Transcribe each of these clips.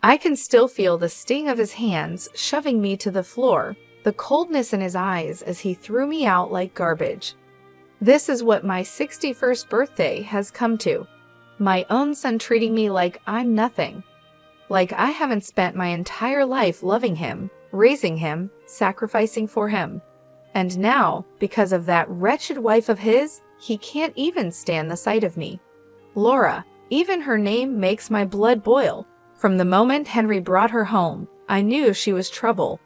I can still feel the sting of his hands shoving me to the floor, the coldness in his eyes as he threw me out like garbage. This is what my 61st birthday has come to. My own son treating me like I'm nothing. Like I haven't spent my entire life loving him, raising him, sacrificing for him. And now, because of that wretched wife of his, he can't even stand the sight of me. Laura, even her name makes my blood boil. From the moment Henry brought her home, I knew she was trouble.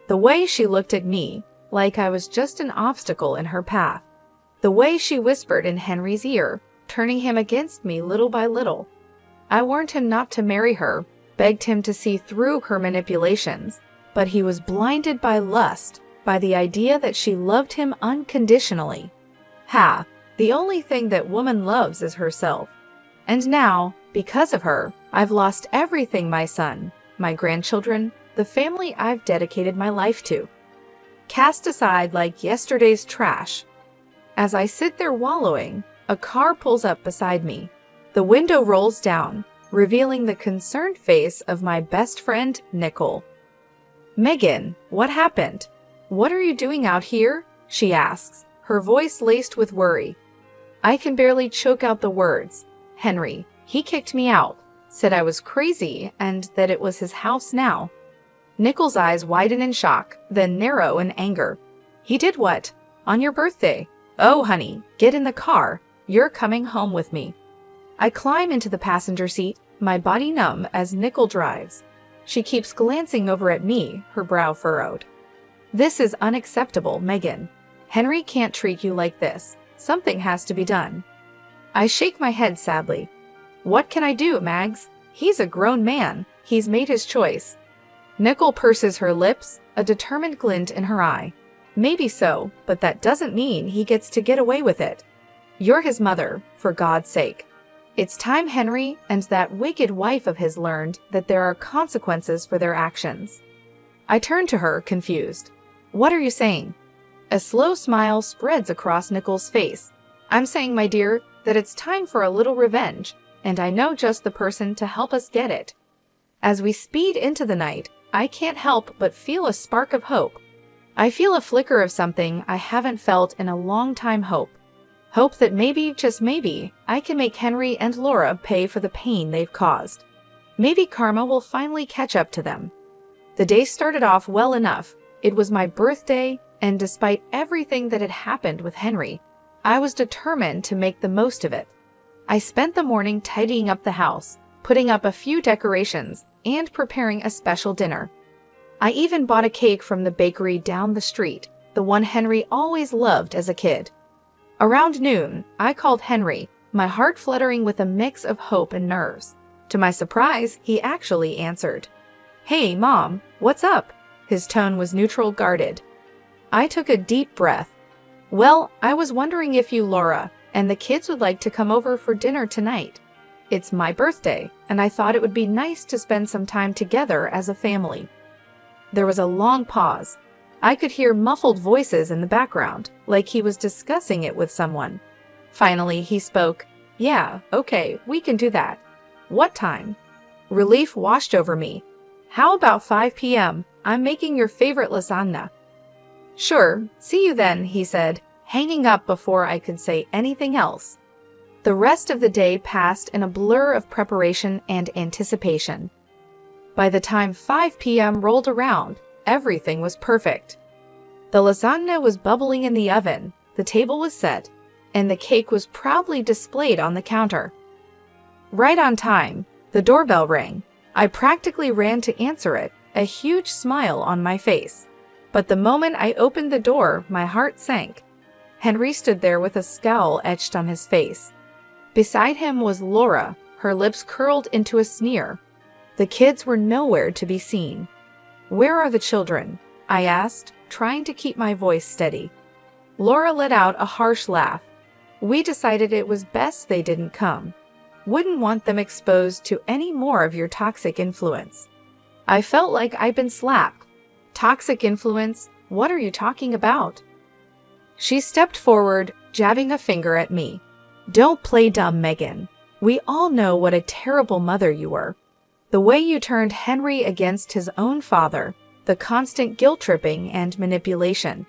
The way she looked at me, like I was just an obstacle in her path. The way she whispered in Henry's ear, turning him against me little by little. I warned him not to marry her, begged him to see through her manipulations, but he was blinded by lust, by the idea that she loved him unconditionally. Ha! The only thing that woman loves is herself. And now, because of her, I've lost everything: my son, my grandchildren, the family I've dedicated my life to. Cast aside like yesterday's trash. As I sit there wallowing, a car pulls up beside me. The window rolls down, revealing the concerned face of my best friend, Nicole. "Megan, what happened? What are you doing out here?" she asks, her voice laced with worry. I can barely choke out the words. Henry, he kicked me out, said I was crazy and that it was his house now. Nicole's eyes widen in shock, then narrow in anger. "He did what? On your birthday? Oh, honey, get in the car. You're coming home with me." I climb into the passenger seat, my body numb as Nicole drives. She keeps glancing over at me, her brow furrowed. "This is unacceptable, Megan. Henry can't treat you like this. Something has to be done." I shake my head sadly. "What can I do, Mags? He's a grown man. He's made his choice." Nicole purses her lips, a determined glint in her eye. "Maybe so, but that doesn't mean he gets to get away with it. You're his mother, for God's sake. It's time Henry and that wicked wife of his learned that there are consequences for their actions." I turn to her, confused. "What are you saying?" A slow smile spreads across Nicole's face. "I'm saying, my dear, that it's time for a little revenge, and I know just the person to help us get it." As we speed into the night, I can't help but feel a spark of hope. I feel a flicker of something I haven't felt in a long time: hope. Hope that maybe, just maybe, I can make Henry and Laura pay for the pain they've caused. Maybe karma will finally catch up to them. The day started off well enough. It was my birthday, and despite everything that had happened with Henry, I was determined to make the most of it. I spent the morning tidying up the house, putting up a few decorations, and preparing a special dinner. I even bought a cake from the bakery down the street, the one Henry always loved as a kid. Around noon, I called Henry, my heart fluttering with a mix of hope and nerves. To my surprise, he actually answered. "Hey, Mom, what's up?" His tone was neutral, guarded. I took a deep breath. "Well, I was wondering if you, Laura, and the kids would like to come over for dinner tonight. It's my birthday, and I thought it would be nice to spend some time together as a family." There was a long pause. I could hear muffled voices in the background, like he was discussing it with someone. Finally, he spoke. "Yeah, okay, we can do that. What time?" Relief washed over me. "How about 5 p.m.? I'm making your favorite lasagna." "Sure, see you then," he said, hanging up before I could say anything else. The rest of the day passed in a blur of preparation and anticipation. By the time 5 p.m. rolled around, everything was perfect. The lasagna was bubbling in the oven, the table was set, and the cake was proudly displayed on the counter. Right on time, the doorbell rang. I practically ran to answer it, a huge smile on my face. But the moment I opened the door, my heart sank. Henry stood there with a scowl etched on his face. Beside him was Laura, her lips curled into a sneer. The kids were nowhere to be seen. "Where are the children?" I asked, trying to keep my voice steady. Laura let out a harsh laugh. "We decided it was best they didn't come. Wouldn't want them exposed to any more of your toxic influence." I felt like I'd been slapped. "Toxic influence? What are you talking about?" She stepped forward, jabbing a finger at me. "Don't play dumb, Megan. We all know what a terrible mother you were." The way you turned Henry against his own father, the constant guilt-tripping and manipulation.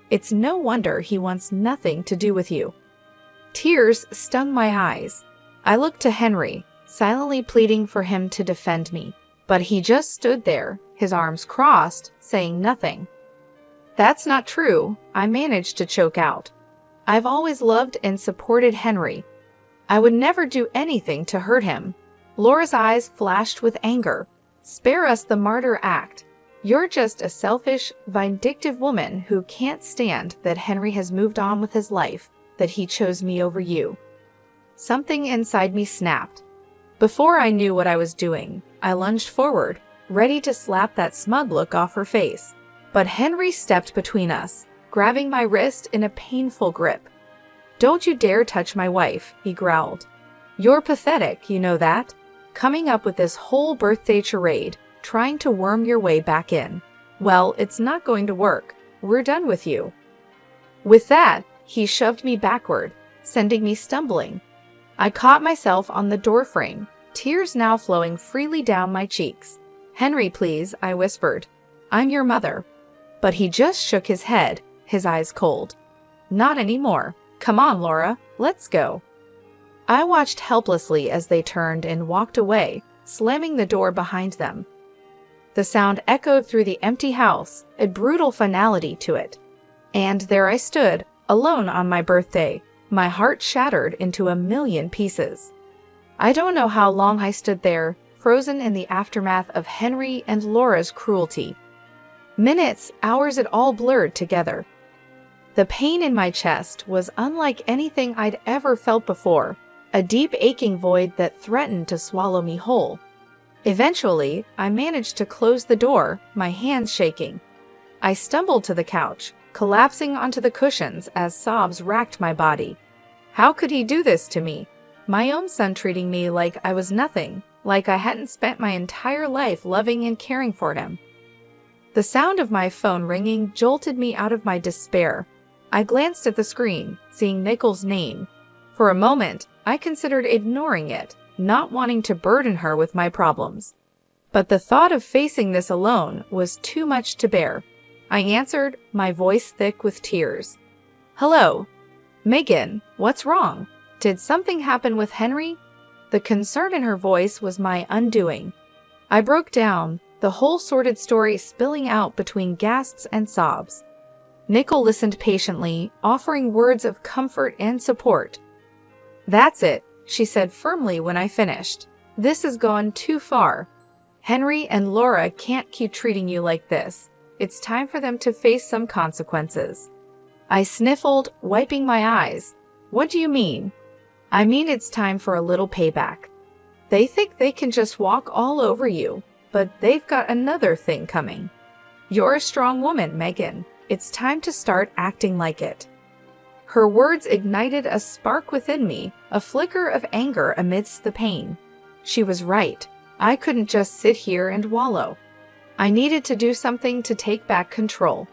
It's no wonder he wants nothing to do with you." Tears stung my eyes. I looked to Henry, silently pleading for him to defend me, but he just stood there, his arms crossed, saying nothing. "That's not true," I managed to choke out. "I've always loved and supported Henry. I would never do anything to hurt him." Laura's eyes flashed with anger. "Spare us the martyr act. You're just a selfish, vindictive woman who can't stand that Henry has moved on with his life, that he chose me over you." Something inside me snapped. Before I knew what I was doing, I lunged forward, ready to slap that smug look off her face. But Henry stepped between us, grabbing my wrist in a painful grip. "Don't you dare touch my wife," he growled. "You're pathetic, you know that? Coming up with this whole birthday charade, trying to worm your way back in. Well, it's not going to work. We're done with you." With that, he shoved me backward, sending me stumbling. I caught myself on the doorframe, tears now flowing freely down my cheeks. "Henry, please," I whispered. "I'm your mother." But he just shook his head, his eyes cold. "Not anymore. Come on, Laura, let's go." I watched helplessly as they turned and walked away, slamming the door behind them. The sound echoed through the empty house, a brutal finality to it. And there I stood, alone on my birthday, my heart shattered into a million pieces. I don't know how long I stood there, frozen in the aftermath of Henry and Laura's cruelty. Minutes, hours, it all blurred together. The pain in my chest was unlike anything I'd ever felt before, a deep aching void that threatened to swallow me whole. Eventually, I managed to close the door, my hands shaking. I stumbled to the couch, collapsing onto the cushions as sobs racked my body. How could he do this to me? My own son treating me like I was nothing, like I hadn't spent my entire life loving and caring for him. The sound of my phone ringing jolted me out of my despair. I glanced at the screen, seeing Nicole's name. For a moment, I considered ignoring it, not wanting to burden her with my problems. But the thought of facing this alone was too much to bear. I answered, my voice thick with tears. "Hello. Megan, what's wrong? Did something happen with Henry?" The concern in her voice was my undoing. I broke down, the whole sordid story spilling out between gasps and sobs. Nicole listened patiently, offering words of comfort and support. "That's it," she said firmly when I finished. "This has gone too far. Henry and Laura can't keep treating you like this. It's time for them to face some consequences." I sniffled, wiping my eyes. "What do you mean?" "I mean it's time for a little payback. They think they can just walk all over you, but they've got another thing coming. You're a strong woman, Megan. It's time to start acting like it." Her words ignited a spark within me, a flicker of anger amidst the pain. She was right. I couldn't just sit here and wallow. I needed to do something to take back control.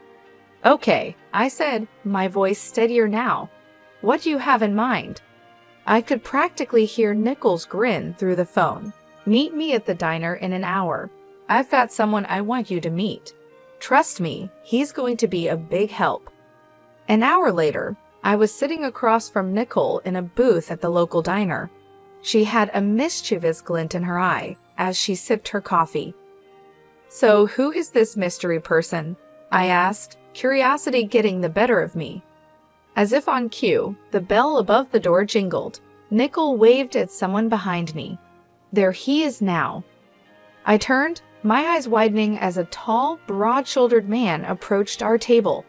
"Okay," I said, my voice steadier now. "What do you have in mind?" I could practically hear Nicole's grin through the phone. "Meet me at the diner in an hour. I've got someone I want you to meet. Trust me, he's going to be a big help." An hour later, I was sitting across from Nicole in a booth at the local diner. She had a mischievous glint in her eye as she sipped her coffee. "So who is this mystery person?" I asked, curiosity getting the better of me. As if on cue, the bell above the door jingled. Nicole waved at someone behind me. There he is now. I turned, my eyes widening as a tall, broad-shouldered man approached our table.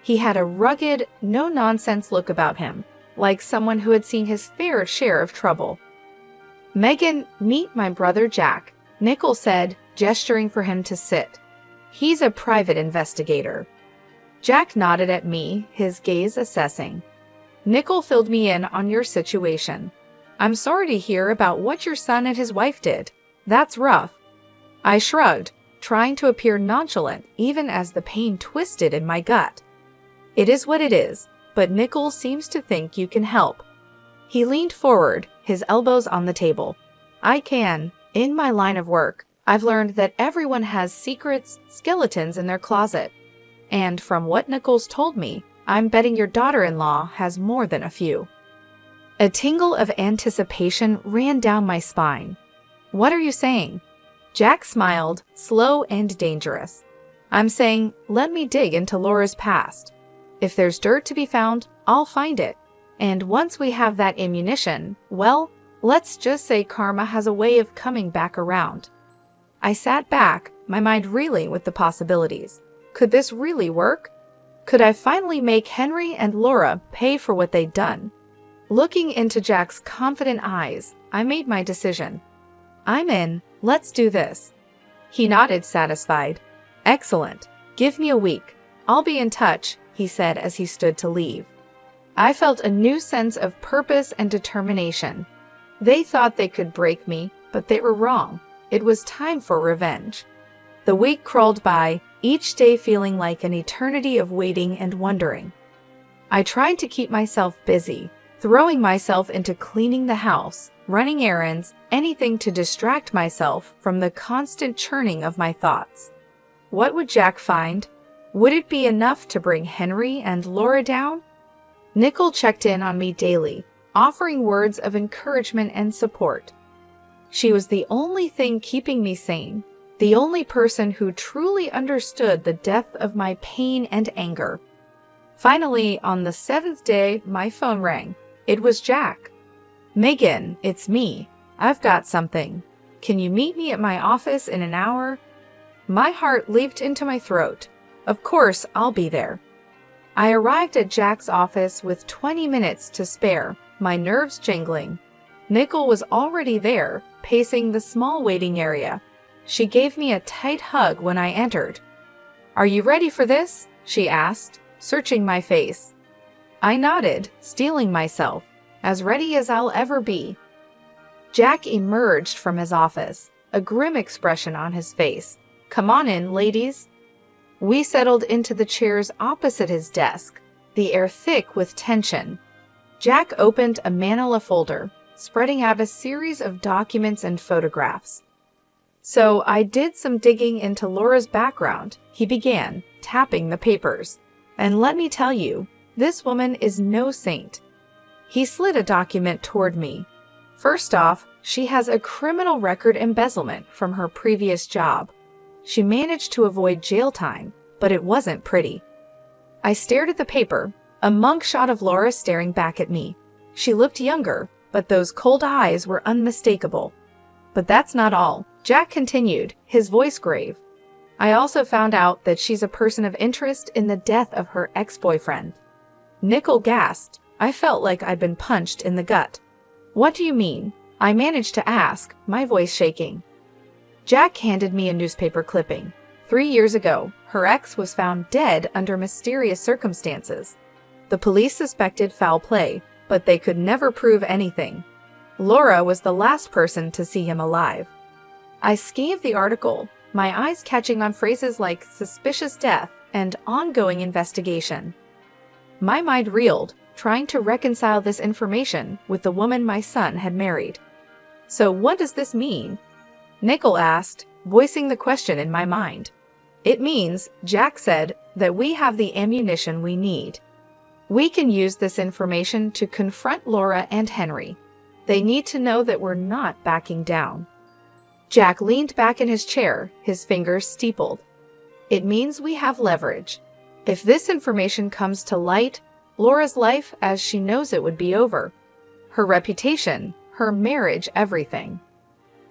He had a rugged, no-nonsense look about him, like someone who had seen his fair share of trouble. "Megan, meet my brother Jack," Nicole said, gesturing for him to sit. "He's a private investigator." Jack nodded at me, his gaze assessing. "Nicole filled me in on your situation. I'm sorry to hear about what your son and his wife did. That's rough." I shrugged, trying to appear nonchalant even as the pain twisted in my gut. "It is what it is, but Nicole seems to think you can help." He leaned forward, his elbows on the table. "I can. In my line of work, I've learned that everyone has secrets, skeletons in their closet. And from what Nichols told me, I'm betting your daughter-in-law has more than a few. A tingle of anticipation ran down my spine. What are you saying? Jack smiled, slow and dangerous. I'm saying, let me dig into Laura's past. If there's dirt to be found, I'll find it. And once we have that ammunition, well, let's just say karma has a way of coming back around. I sat back, my mind reeling with the possibilities. Could this really work? Could I finally make Henry and Laura pay for what they'd done? Looking into Jack's confident eyes, I made my decision. I'm in, let's do this. He nodded, satisfied. Excellent. Give me a week. I'll be in touch, he said as he stood to leave. I felt a new sense of purpose and determination. They thought they could break me, but they were wrong. It was time for revenge. The week crawled by, each day feeling like an eternity of waiting and wondering. I tried to keep myself busy, throwing myself into cleaning the house, running errands, anything to distract myself from the constant churning of my thoughts. What would Jack find? Would it be enough to bring Henry and Laura down? Nicole checked in on me daily, offering words of encouragement and support. She was the only thing keeping me sane, the only person who truly understood the depth of my pain and anger. Finally, on the 7th day, my phone rang. It was Jack. Megan, it's me. I've got something. Can you meet me at my office in an hour? My heart leaped into my throat. Of course, I'll be there. I arrived at Jack's office with 20 minutes to spare, my nerves jingling. Nicole was already there, pacing the small waiting area. She gave me a tight hug when I entered. "Are you ready for this?" she asked, searching my face. I nodded, steeling myself, as ready as I'll ever be. Jack emerged from his office, a grim expression on his face. "Come on in, ladies." We settled into the chairs opposite his desk, the air thick with tension. Jack opened a manila folder, spreading out a series of documents and photographs. "So I did some digging into Laura's background," he began, tapping the papers. "And let me tell you, this woman is no saint." He slid a document toward me. First off, she has a criminal record embezzlement from her previous job. She managed to avoid jail time, but it wasn't pretty. I stared at the paper, a mugshot of Laura staring back at me. She looked younger, but those cold eyes were unmistakable. "But that's not all," Jack continued, his voice grave. "I also found out that she's a person of interest in the death of her ex-boyfriend." Nicole gasped. I felt like I'd been punched in the gut. "What do you mean?" I managed to ask, my voice shaking. Jack handed me a newspaper clipping. 3 years ago, her ex was found dead under mysterious circumstances. The police suspected foul play, but they could never prove anything. Laura was the last person to see him alive. I scanned the article, my eyes catching on phrases like suspicious death and ongoing investigation. My mind reeled, trying to reconcile this information with the woman my son had married. "So what does this mean?" Nicole asked, voicing the question in my mind. "It means," Jack said, "that we have the ammunition we need. We can use this information to confront Laura and Henry. They need to know that we're not backing down." Jack leaned back in his chair, his fingers steepled. "It means we have leverage. If this information comes to light, Laura's life as she knows it would be over. Her reputation, her marriage, everything."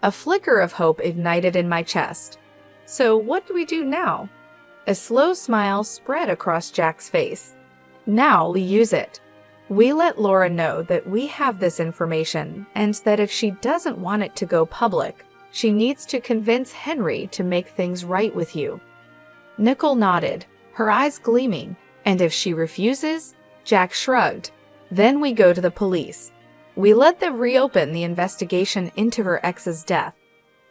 A flicker of hope ignited in my chest. "So what do we do now?" A slow smile spread across Jack's face. "Now we use it. We let Laura know that we have this information and that if she doesn't want it to go public, she needs to convince Henry to make things right with you." Nicole nodded, her eyes gleaming. "And if she refuses?" Jack shrugged. "Then we go to the police. We let them reopen the investigation into her ex's death.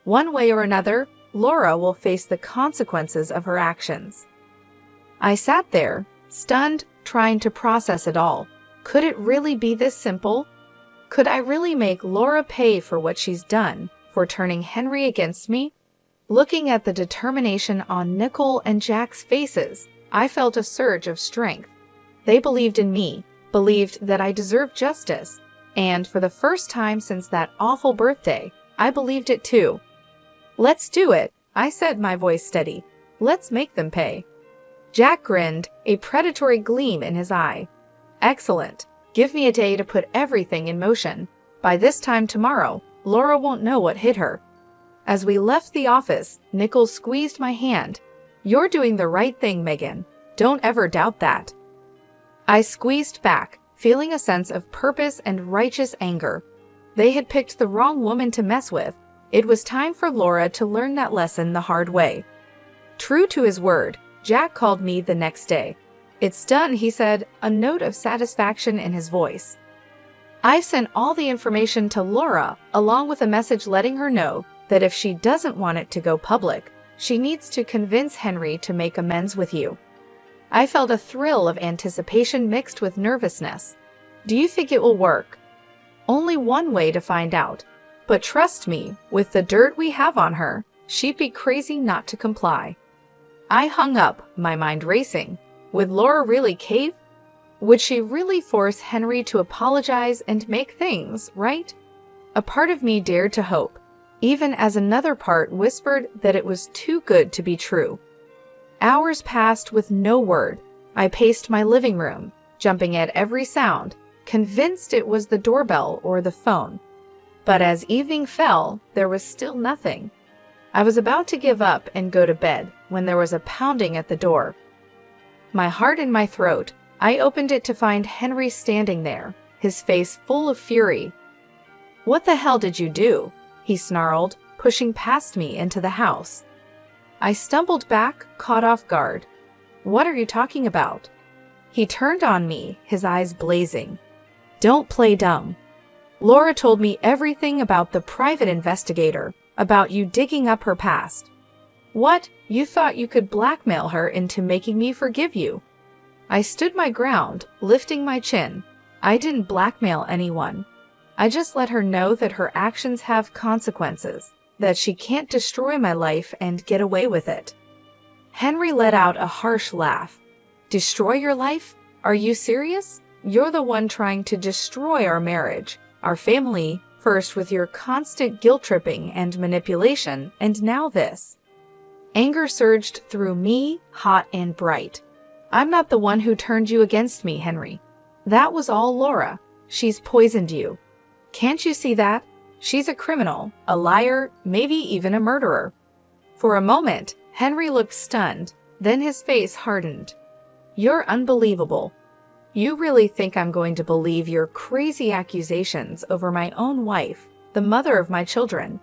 One way or another, Laura will face the consequences of her actions." I sat there, stunned, trying to process it all. Could it really be this simple? Could I really make Laura pay for what she's done, for turning Henry against me? Looking at the determination on Nicole and Jack's faces, I felt a surge of strength. They believed in me, believed that I deserved justice, and for the first time since that awful birthday, I believed it too. "Let's do it," I said, my voice steady. "Let's make them pay." Jack grinned, a predatory gleam in his eye. "Excellent. Give me a day to put everything in motion. By this time tomorrow, Laura won't know what hit her." As we left the office, Nicole squeezed my hand. "You're doing the right thing, Megan. Don't ever doubt that." I squeezed back, feeling a sense of purpose and righteous anger. They had picked the wrong woman to mess with. It was time for Laura to learn that lesson the hard way. True to his word, Jack called me the next day. "It's done," he said, a note of satisfaction in his voice. "I've sent all the information to Laura, along with a message letting her know that if she doesn't want it to go public, she needs to convince Henry to make amends with you." I felt a thrill of anticipation mixed with nervousness. "Do you think it will work?" "Only one way to find out. But trust me, with the dirt we have on her, she'd be crazy not to comply." I hung up, my mind racing. Would Laura really cave? Would she really force Henry to apologize and make things right? A part of me dared to hope, even as another part whispered that it was too good to be true. Hours passed with no word. I paced my living room, jumping at every sound, convinced it was the doorbell or the phone. But as evening fell, there was still nothing. I was about to give up and go to bed when there was a pounding at the door. My heart in my throat, I opened it to find Henry standing there, his face full of fury. "What the hell did you do?" he snarled, pushing past me into the house. I stumbled back, caught off guard. "What are you talking about?" He turned on me, his eyes blazing. "Don't play dumb. Laura told me everything about the private investigator, about you digging up her past." "What? You thought you could blackmail her into making me forgive you?" I stood my ground, lifting my chin. "I didn't blackmail anyone. I just let her know that her actions have consequences, that she can't destroy my life and get away with it." Henry let out a harsh laugh. "Destroy your life? Are you serious? You're the one trying to destroy our marriage, our family, first with your constant guilt-tripping and manipulation, and now this." Anger surged through me, hot and bright. "I'm not the one who turned you against me, Henry. That was all Laura. She's poisoned you. Can't you see that? She's a criminal, a liar, maybe even a murderer." For a moment, Henry looked stunned, then his face hardened. "You're unbelievable. You really think I'm going to believe your crazy accusations over my own wife, the mother of my children?"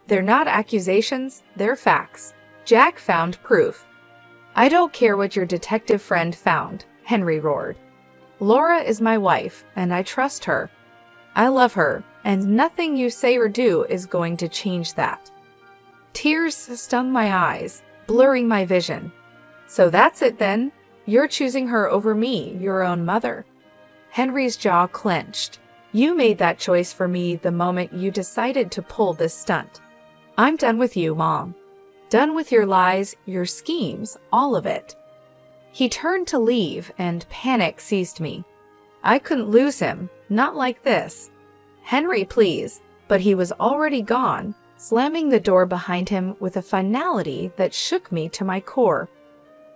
"They're not accusations, they're facts. Jack found proof." "I don't care what your detective friend found," Henry roared. "Laura is my wife, and I trust her. I love her, and nothing you say or do is going to change that." Tears stung my eyes, blurring my vision. "So that's it then? You're choosing her over me, your own mother?" Henry's jaw clenched. "You made that choice for me the moment you decided to pull this stunt. I'm done with you, Mom. Done with your lies, your schemes, all of it." He turned to leave, and panic seized me. I couldn't lose him, not like this. "Henry, please," but he was already gone, slamming the door behind him with a finality that shook me to my core.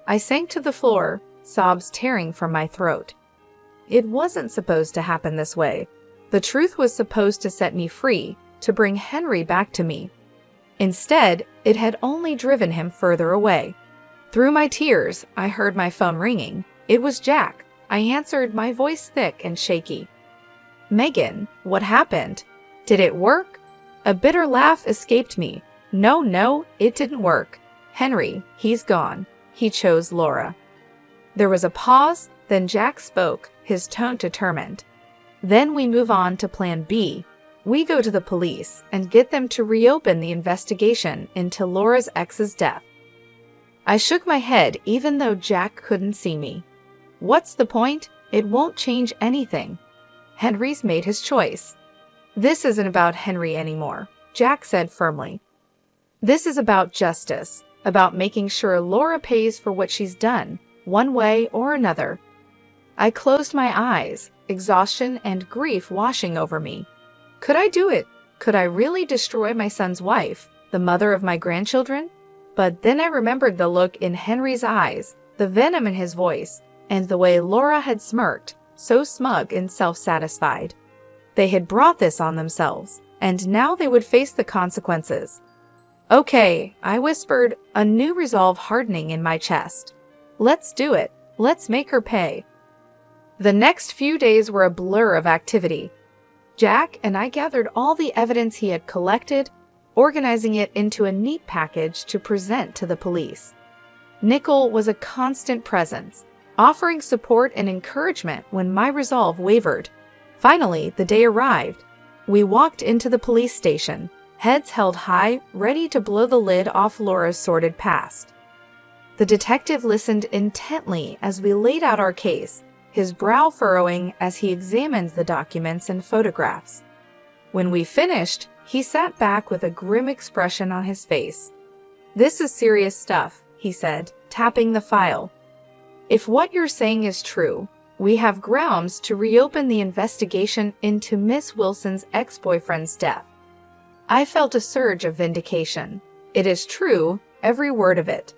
I sank to the floor, sobs tearing from my throat. It wasn't supposed to happen this way. The truth was supposed to set me free, to bring Henry back to me. Instead, it had only driven him further away. Through my tears, I heard my phone ringing. It was Jack. I answered, my voice thick and shaky. "Megan, what happened? Did it work?" A bitter laugh escaped me. No, it didn't work. Henry, he's gone. He chose Laura." There was a pause, then Jack spoke, his tone determined. "Then we move on to plan B. We go to the police and get them to reopen the investigation into Laura's ex's death." I shook my head even though Jack couldn't see me. "What's the point? It won't change anything. Henry's made his choice." "This isn't about Henry anymore," Jack said firmly. This is about justice, about making sure Laura pays for what she's done, one way or another. I closed my eyes, exhaustion and grief washing over me. Could I do it? Could I really destroy my son's wife, the mother of my grandchildren? But then I remembered the look in Henry's eyes, the venom in his voice, and the way Laura had smirked, so smug and self-satisfied. They had brought this on themselves, and now they would face the consequences. Okay, I whispered, a new resolve hardening in my chest. Let's do it. Let's make her pay. The next few days were a blur of activity. Jack and I gathered all the evidence he had collected, organizing it into a neat package to present to the police. Nickel was a constant presence, offering support and encouragement when my resolve wavered. Finally, the day arrived. We walked into the police station, heads held high, ready to blow the lid off Laura's sordid past. The detective listened intently as we laid out our case, his brow furrowing as he examined the documents and photographs. When we finished, he sat back with a grim expression on his face. "This is serious stuff," he said, tapping the file. "If what you're saying is true, we have grounds to reopen the investigation into Miss Wilson's ex-boyfriend's death." I felt a surge of vindication. It is true, every word of it.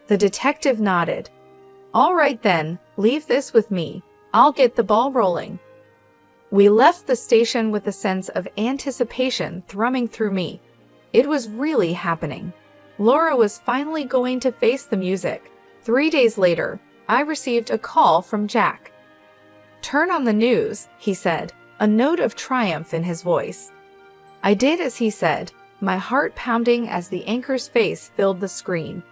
The detective nodded. "All right then, leave this with me. I'll get the ball rolling." We left the station with a sense of anticipation thrumming through me. It was really happening. Laura was finally going to face the music. 3 days later, I received a call from Jack. "Turn on the news," he said, a note of triumph in his voice. I did as he said, my heart pounding as the anchor's face filled the screen.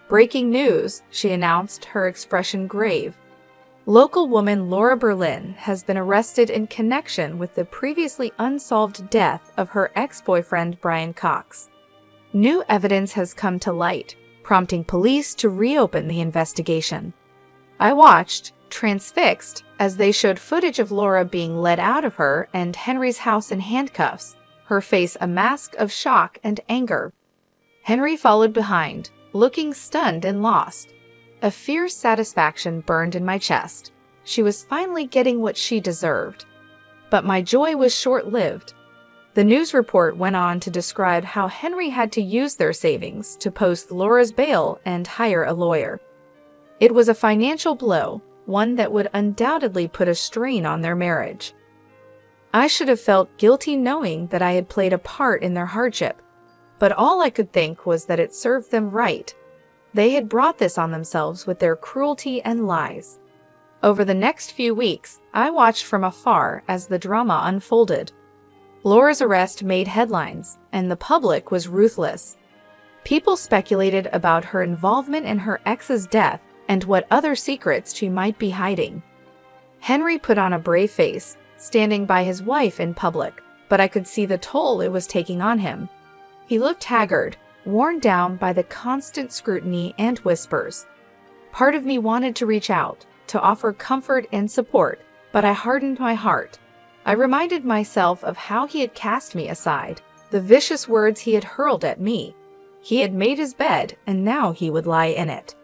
"Breaking news," she announced, her expression grave. Local woman Laura Berlin has been arrested in connection with the previously unsolved death of her ex-boyfriend Brian Cox. New evidence has come to light, prompting police to reopen the investigation. I watched, transfixed, as they showed footage of Laura being led out of her and Henry's house in handcuffs, her face a mask of shock and anger. Henry followed behind, looking stunned and lost. A fierce satisfaction burned in my chest. She was finally getting what she deserved. But my joy was short-lived. The news report went on to describe how Henry had to use their savings to post Laura's bail and hire a lawyer. It was a financial blow, one that would undoubtedly put a strain on their marriage. I should have felt guilty knowing that I had played a part in their hardship, but all I could think was that it served them right. They had brought this on themselves with their cruelty and lies. Over the next few weeks, I watched from afar as the drama unfolded. Laura's arrest made headlines, and the public was ruthless. People speculated about her involvement in her ex's death and what other secrets she might be hiding. Henry put on a brave face, standing by his wife in public, but I could see the toll it was taking on him. He looked haggard, worn down by the constant scrutiny and whispers. Part of me wanted to reach out, to offer comfort and support, but I hardened my heart. I reminded myself of how he had cast me aside, the vicious words he had hurled at me. He had made his bed, and now he would lie in it.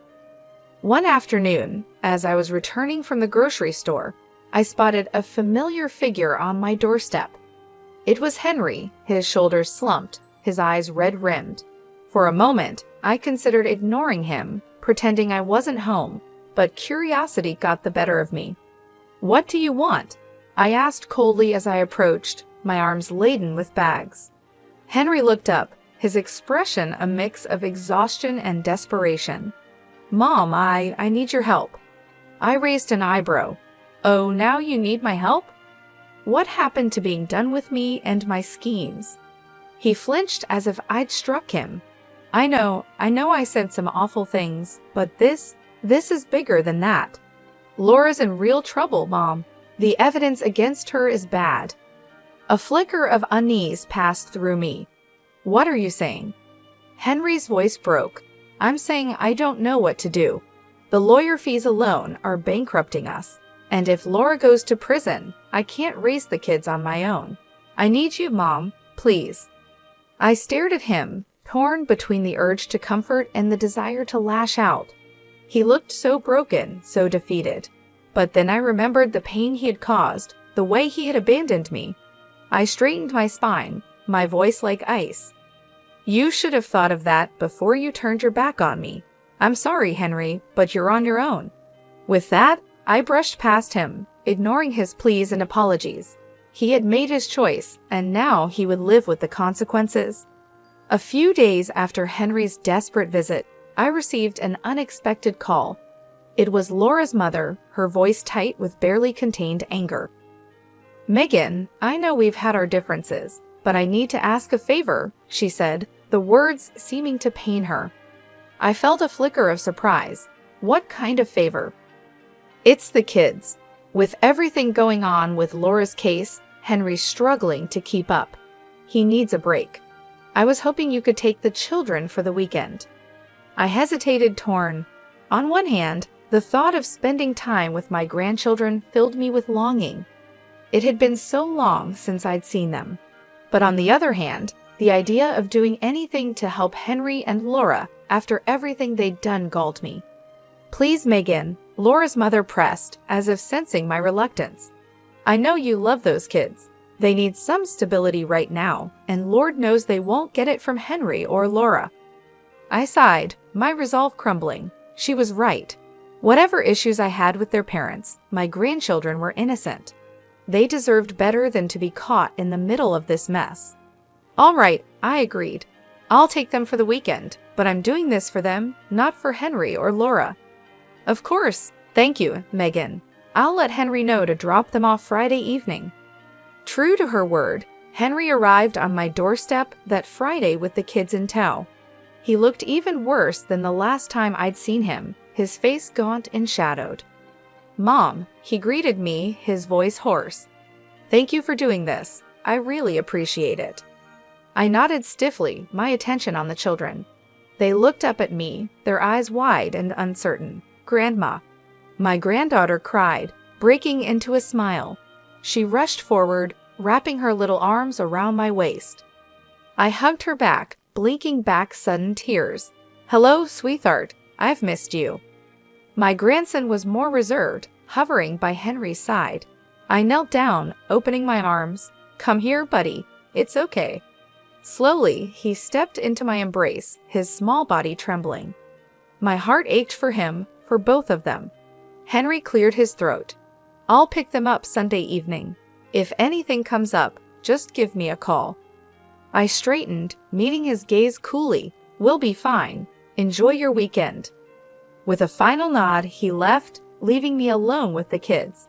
One afternoon, as I was returning from the grocery store, I spotted a familiar figure on my doorstep. It was Henry, his shoulders slumped, his eyes red-rimmed. For a moment, I considered ignoring him, pretending I wasn't home, but curiosity got the better of me. "What do you want?" I asked coldly as I approached, my arms laden with bags. Henry looked up, his expression a mix of exhaustion and desperation. "Mom, I need your help." I raised an eyebrow. "Oh, now you need my help? What happened to being done with me and my schemes?" He flinched as if I'd struck him. I know I said some awful things, but this is bigger than that. Laura's in real trouble, Mom. The evidence against her is bad." A flicker of unease passed through me. "What are you saying?" Henry's voice broke. "I'm saying I don't know what to do. The lawyer fees alone are bankrupting us, and if Laura goes to prison, I can't raise the kids on my own. I need you, Mom, please." I stared at him, torn between the urge to comfort and the desire to lash out. He looked so broken, so defeated. But then I remembered the pain he had caused, the way he had abandoned me. I straightened my spine, my voice like ice. You should have thought of that before you turned your back on me. I'm sorry, Henry, but you're on your own. With that, I brushed past him, ignoring his pleas and apologies. He had made his choice, and now he would live with the consequences. A few days after Henry's desperate visit, I received an unexpected call. It was Laura's mother, her voice tight with barely contained anger. Megan, I know we've had our differences, but I need to ask a favor, she said, the words seeming to pain her. I felt a flicker of surprise. What kind of favor? It's the kids. With everything going on with Laura's case, Henry's struggling to keep up. He needs a break. I was hoping you could take the children for the weekend. I hesitated, torn. On one hand, the thought of spending time with my grandchildren filled me with longing. It had been so long since I'd seen them. But on the other hand, the idea of doing anything to help Henry and Laura after everything they'd done galled me. Please, Megan, Laura's mother pressed, as if sensing my reluctance. I know you love those kids. They need some stability right now, and Lord knows they won't get it from Henry or Laura. I sighed, my resolve crumbling. She was right. Whatever issues I had with their parents, my grandchildren were innocent. They deserved better than to be caught in the middle of this mess. All right, I agreed. I'll take them for the weekend, but I'm doing this for them, not for Henry or Laura. Of course. Thank you, Megan. I'll let Henry know to drop them off Friday evening. True to her word, Henry arrived on my doorstep that Friday with the kids in tow. He looked even worse than the last time I'd seen him, his face gaunt and shadowed. Mom, he greeted me, his voice hoarse. Thank you for doing this. I really appreciate it. I nodded stiffly, my attention on the children. They looked up at me, their eyes wide and uncertain. Grandma. My granddaughter cried, breaking into a smile. She rushed forward, wrapping her little arms around my waist. I hugged her back, blinking back sudden tears. Hello, sweetheart. I've missed you. My grandson was more reserved, hovering by Henry's side. I knelt down, opening my arms. Come here, buddy. It's okay. Slowly, he stepped into my embrace, his small body trembling. My heart ached for him, for both of them. Henry cleared his throat. I'll pick them up Sunday evening. If anything comes up, just give me a call. I straightened, meeting his gaze coolly. We'll be fine. Enjoy your weekend. With a final nod, he left, leaving me alone with the kids.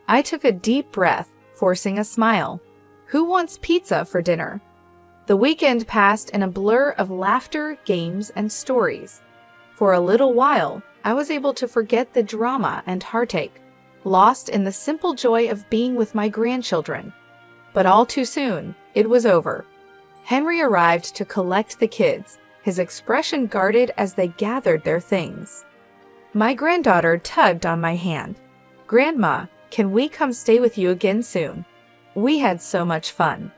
I took a deep breath, forcing a smile. Who wants pizza for dinner? The weekend passed in a blur of laughter, games, and stories. For a little while, I was able to forget the drama and heartache, lost in the simple joy of being with my grandchildren. But all too soon, it was over. Henry arrived to collect the kids, his expression guarded as they gathered their things. My granddaughter tugged on my hand. Grandma, can we come stay with you again soon? We had so much fun.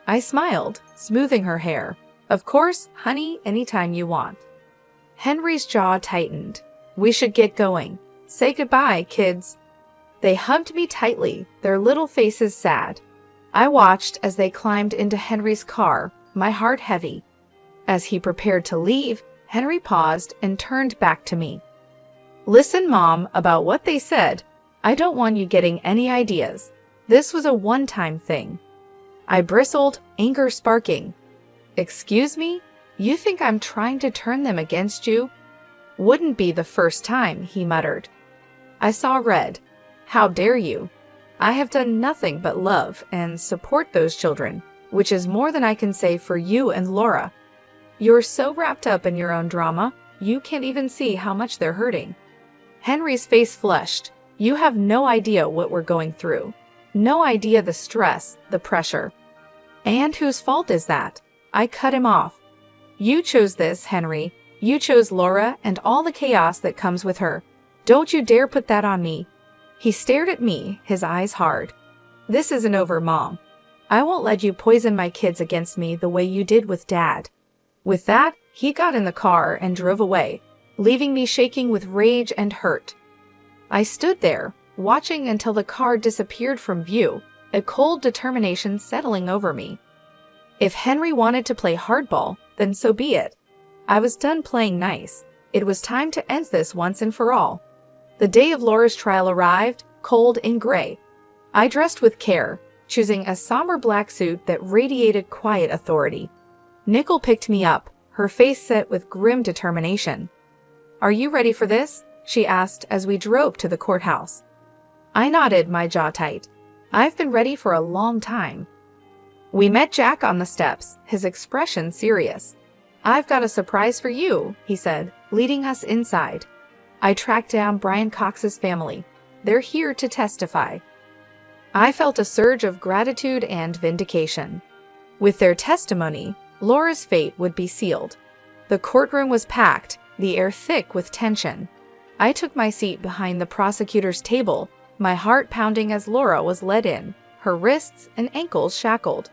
I smiled, smoothing her hair. Of course, honey, anytime you want. Henry's jaw tightened. We should get going. Say goodbye, kids. They hugged me tightly, their little faces sad. I watched as they climbed into Henry's car, my heart heavy. As he prepared to leave, Henry paused and turned back to me. Listen, Mom, about what they said. I don't want you getting any ideas. This was a one-time thing. I bristled, anger sparking. Excuse me? You think I'm trying to turn them against you? Wouldn't be the first time, he muttered. I saw red. How dare you? I have done nothing but love and support those children, which is more than I can say for you and Laura. You're so wrapped up in your own drama, you can't even see how much they're hurting. Henry's face flushed. You have no idea what we're going through. No idea the stress, the pressure. And whose fault is that? I cut him off. You chose this, Henry. You chose Laura and all the chaos that comes with her. Don't you dare put that on me. He stared at me, his eyes hard. This isn't over, Mom. I won't let you poison my kids against me the way you did with Dad. With that, he got in the car and drove away, leaving me shaking with rage and hurt. I stood there, watching until the car disappeared from view, a cold determination settling over me. If Henry wanted to play hardball, then so be it. I was done playing nice. It was time to end this once and for all. The day of Laura's trial arrived, cold and gray. I dressed with care, choosing a somber black suit that radiated quiet authority. Nicole picked me up, her face set with grim determination. "Are you ready for this?" she asked as we drove to the courthouse. I nodded, my jaw tight. I've been ready for a long time. We met Jack on the steps, his expression serious. "I've got a surprise for you," he said, leading us inside. I tracked down Brian Cox's family. They're here to testify. I felt a surge of gratitude and vindication. With their testimony, Laura's fate would be sealed. The courtroom was packed, the air thick with tension. I took my seat behind the prosecutor's table, my heart pounding as Laura was led in, her wrists and ankles shackled.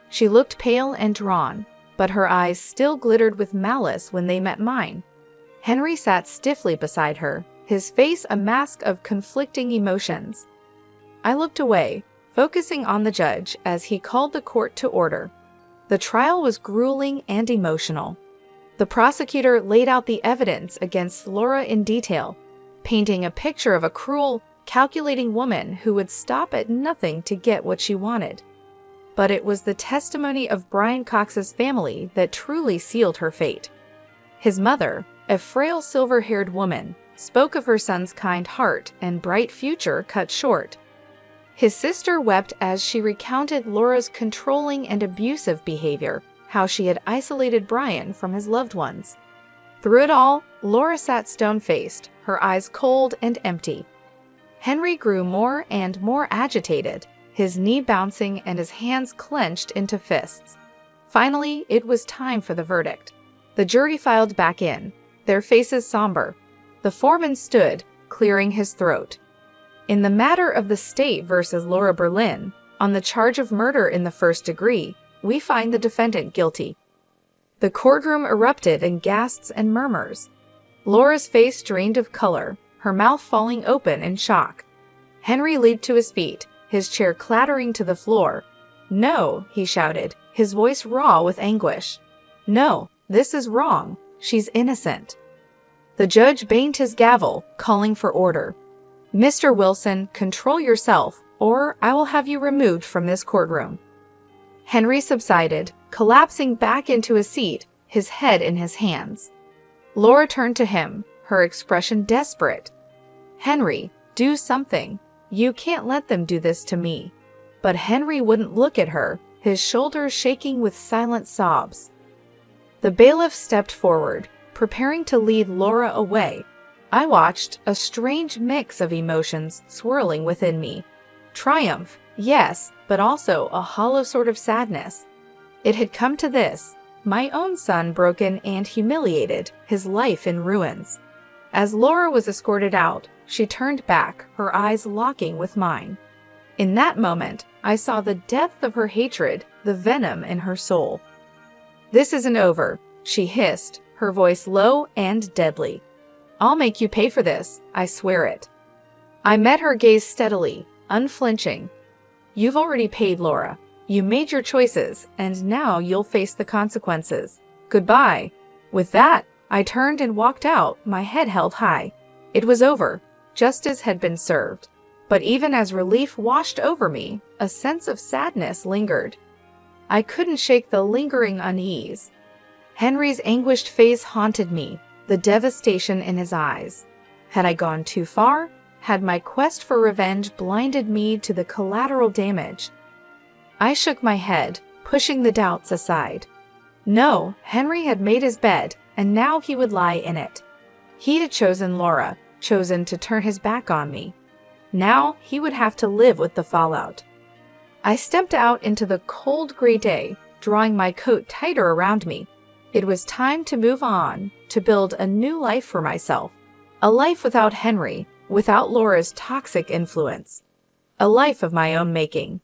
She looked pale and drawn, but her eyes still glittered with malice when they met mine. Henry sat stiffly beside her, his face a mask of conflicting emotions. I looked away, focusing on the judge as he called the court to order. The trial was grueling and emotional. The prosecutor laid out the evidence against Laura in detail, painting a picture of a cruel, calculating woman who would stop at nothing to get what she wanted. But it was the testimony of Brian Cox's family that truly sealed her fate. His mother, a frail silver-haired woman, spoke of her son's kind heart and bright future cut short. His sister wept as she recounted Laura's controlling and abusive behavior, how she had isolated Brian from his loved ones. Through it all, Laura sat stone-faced, her eyes cold and empty. Henry grew more and more agitated, his knee bouncing and his hands clenched into fists. Finally, it was time for the verdict. The jury filed back in, their faces somber. The foreman stood, clearing his throat. In the matter of the state versus Laura Berlin, on the charge of murder in the first degree, we find the defendant guilty. The courtroom erupted in gasps and murmurs. Laura's face drained of color, her mouth falling open in shock. Henry leaped to his feet, his chair clattering to the floor. "No," he shouted, his voice raw with anguish. "No, this is wrong. She's innocent." The judge banged his gavel, calling for order. "Mr. Wilson, control yourself, or I will have you removed from this courtroom." Henry subsided, collapsing back into his seat, his head in his hands. Laura turned to him, her expression desperate. "Henry, do something. You can't let them do this to me." But Henry wouldn't look at her, his shoulders shaking with silent sobs. The bailiff stepped forward, preparing to lead Laura away. I watched, a strange mix of emotions swirling within me. Triumph, yes, but also a hollow sort of sadness. It had come to this, my own son broken and humiliated, his life in ruins. As Laura was escorted out, she turned back, her eyes locking with mine. In that moment, I saw the depth of her hatred, the venom in her soul. "This isn't over," she hissed, her voice low and deadly. "I'll make you pay for this, I swear it." I met her gaze steadily, unflinching. "You've already paid, Laura. You made your choices, and now you'll face the consequences. Goodbye." With that, I turned and walked out, my head held high. It was over. Justice had been served. But even as relief washed over me, a sense of sadness lingered. I couldn't shake the lingering unease. Henry's anguished face haunted me, the devastation in his eyes. Had I gone too far? Had my quest for revenge blinded me to the collateral damage? I shook my head, pushing the doubts aside. No, Henry had made his bed, and now he would lie in it. He had chosen Laura, chosen to turn his back on me. Now he would have to live with the fallout. I stepped out into the cold gray day, drawing my coat tighter around me. It was time to move on, to build a new life for myself. A life without Henry, without Laura's toxic influence. A life of my own making.